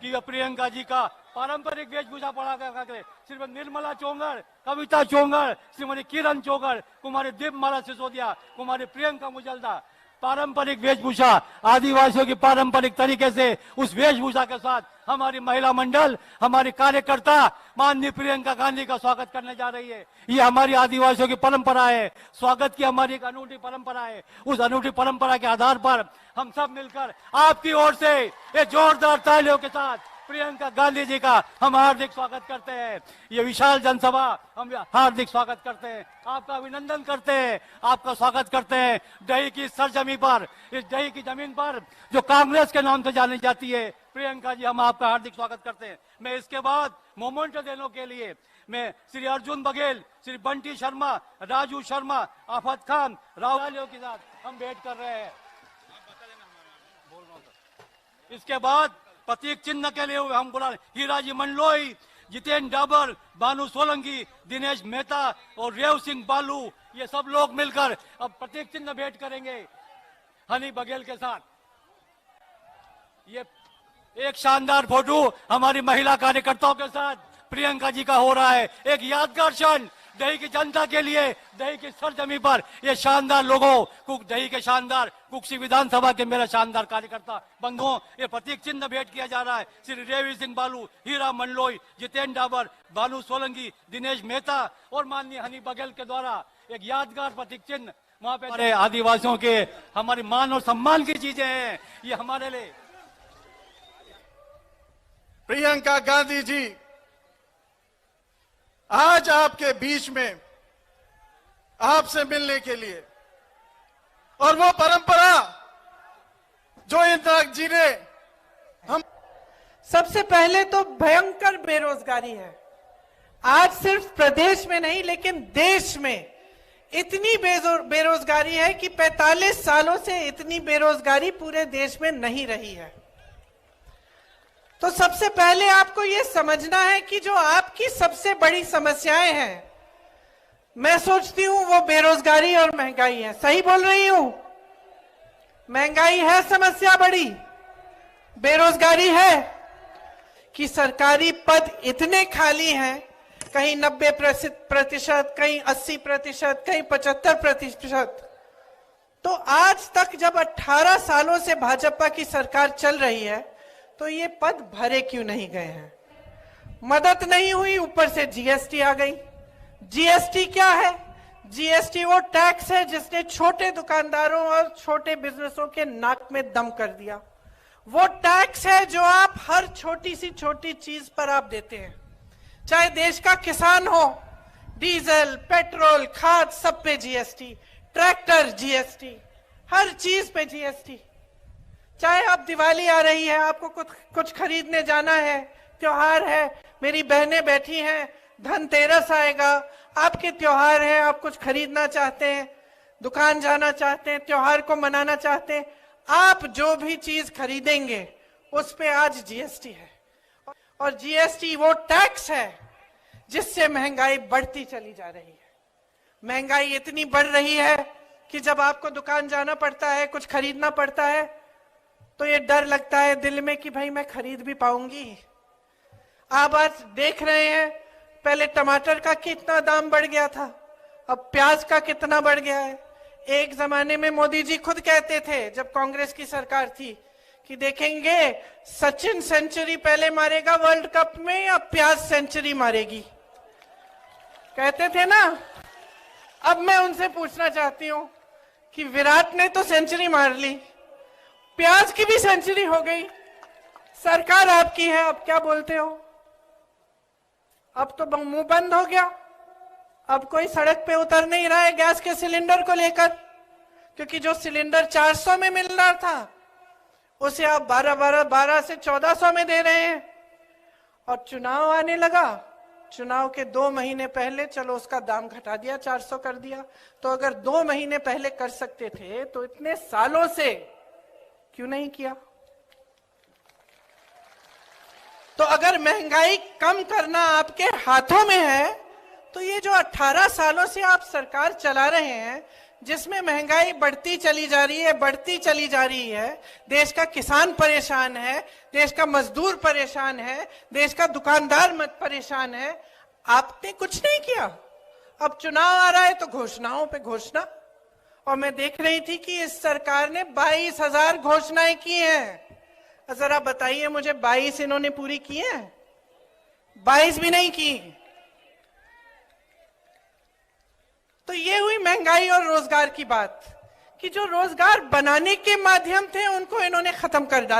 कि प्रियंका जी का पारंपरिक वेशभूषा पड़ा कर श्रीमती निर्मला चोंगर, कविता चोंगर, श्रीमती किरण चोंगर, कुमारी दीपमाला सिसोदिया, कुमारी प्रियंका मुजल्दा पारंपरिक वेशभूषा आदिवासियों की पारंपरिक तरीके से उस वेशभूषा के साथ हमारी महिला मंडल, हमारी कार्यकर्ता माननीय प्रियंका गांधी का स्वागत करने जा रही है। ये हमारी आदिवासियों की परंपरा है, स्वागत की हमारी एक अनूठी परंपरा है। उस अनूठी परंपरा के आधार पर हम सब मिलकर आपकी ओर से ये जोरदार तालियों के साथ प्रियंका गांधी जी का हम हार्दिक स्वागत करते हैं। ये विशाल जनसभा हम हार्दिक स्वागत करते हैं, आपका अभिनंदन करते हैं, आपका स्वागत करते हैं दही की सरजमी पर, इस दही की जमीन पर जो कांग्रेस के नाम से जानी जाती है। प्रियंका जी, हम आपका हार्दिक स्वागत करते हैं। मैं इसके बाद मोमेंटो देने के लिए मैं श्री अर्जुन बघेल, श्री बंटी शर्मा, राजू शर्मा, आफत खान, राहुल के साथ हम भेंट कर रहे हैं। इसके बाद प्रतीक चिन्ह के लिए हम बुला हीराजी मंडलोई, जितेंद्र डाबर, भानु सोलंकी, दिनेश मेहता और रेव सिंह बालू, ये सब लोग मिलकर अब प्रतीक चिन्ह भेंट करेंगे हनी बघेल के साथ। ये एक शानदार फोटो हमारी महिला कार्यकर्ताओं के साथ प्रियंका जी का हो रहा है। एक यादगार क्षण दही की जनता के लिए, दही की सरजमी पर ये शानदार लोगों को, दही के शानदार कुक्सी विधानसभा के मेरे शानदार कार्यकर्ता बंधुओं, ये प्रतीक चिन्ह भेंट किया जा रहा है। श्री रेवी सिंह बालू, हीरा मंडलोई, जितेंद्र डाबर, भानु सोलंकी, दिनेश मेहता और माननीय हनी बघेल के द्वारा एक यादगार प्रतीक चिन्ह वहां पे हमारे आदिवासियों के हमारी मान और सम्मान की चीजें हैं, ये हमारे लिए। प्रियंका गांधी जी आज आपके बीच में आपसे मिलने के लिए, और वो परंपरा जो इंदिरा जी ने हम सबसे पहले तो भयंकर बेरोजगारी है आज, सिर्फ प्रदेश में नहीं लेकिन देश में इतनी बेरोजगारी है कि 45 सालों से इतनी बेरोजगारी पूरे देश में नहीं रही है। तो सबसे पहले आपको यह समझना है कि जो आपकी सबसे बड़ी समस्याएं हैं, मैं सोचती हूं वो बेरोजगारी और महंगाई है। सही बोल रही हूं? महंगाई है समस्या बड़ी, बेरोजगारी है कि सरकारी पद इतने खाली हैं, कहीं 90%, कहीं 80%, कहीं 75%। तो आज तक जब 18 सालों से भाजपा की सरकार चल रही है तो ये पद भरे क्यों नहीं गए हैं? मदद नहीं हुई, ऊपर से जीएसटी आ गई। जीएसटी क्या है? जीएसटी वो टैक्स है जिसने छोटे दुकानदारों और छोटे बिजनेसों के नाक में दम कर दिया। वो टैक्स है जो आप हर छोटी सी छोटी चीज पर आप देते हैं, चाहे देश का किसान हो, डीजल, पेट्रोल, खाद, सब पे जीएसटी, ट्रैक्टर जीएसटी, हर चीज पे जीएसटी। चाहे अब दिवाली आ रही है, आपको कुछ खरीदने जाना है, त्योहार है, मेरी बहनें बैठी हैं, धनतेरस आएगा, आपके त्योहार है, आप कुछ खरीदना चाहते हैं, दुकान जाना चाहते हैं, त्योहार को मनाना चाहते हैं, आप जो भी चीज खरीदेंगे उस पे आज जीएसटी है। और जीएसटी वो टैक्स है जिससे महंगाई बढ़ती चली जा रही है। महंगाई इतनी बढ़ रही है कि जब आपको दुकान जाना पड़ता है, कुछ खरीदना पड़ता है, तो ये डर लगता है दिल में कि भाई मैं खरीद भी पाऊंगी। आप आज देख रहे हैं, पहले टमाटर का कितना दाम बढ़ गया था, अब प्याज का कितना बढ़ गया है। एक जमाने में मोदी जी खुद कहते थे, जब कांग्रेस की सरकार थी, कि देखेंगे सचिन सेंचुरी पहले मारेगा वर्ल्ड कप में या प्याज सेंचुरी मारेगी, कहते थे ना। अब मैं उनसे पूछना चाहती हूं कि विराट ने तो सेंचुरी मार ली, प्याज की भी सेंचुरी हो गई, सरकार आपकी है, अब क्या बोलते हो? अब तो मुंह बंद हो गया। अब कोई सड़क पे उतर नहीं रहा है गैस के सिलेंडर को लेकर, क्योंकि जो सिलेंडर 400 में मिल रहा था उसे आप 12 से 1400 में दे रहे हैं। और चुनाव आने लगा, चुनाव के 2 महीने पहले चलो उसका दाम घटा दिया, 400 कर दिया। तो अगर 2 महीने पहले कर सकते थे तो इतने सालों से क्यों नहीं किया? तो अगर महंगाई कम करना आपके हाथों में है, तो ये जो 18 सालों से आप सरकार चला रहे हैं, जिसमें महंगाई बढ़ती चली जा रही है, बढ़ती चली जा रही है, देश का किसान परेशान है, देश का मजदूर परेशान है, देश का दुकानदार परेशान है, आपने कुछ नहीं किया। अब चुनाव आ रहा है तो घोषणाओं पे घोषणा। और मैं देख रही थी कि इस सरकार ने 22,000 घोषणाएं की हैं। जरा बताइए मुझे, 22 इन्होंने पूरी की हैं? 22 भी नहीं की। तो ये हुई महंगाई और रोजगार की बात, कि जो रोजगार बनाने के माध्यम थे उनको इन्होंने खत्म कर डाला।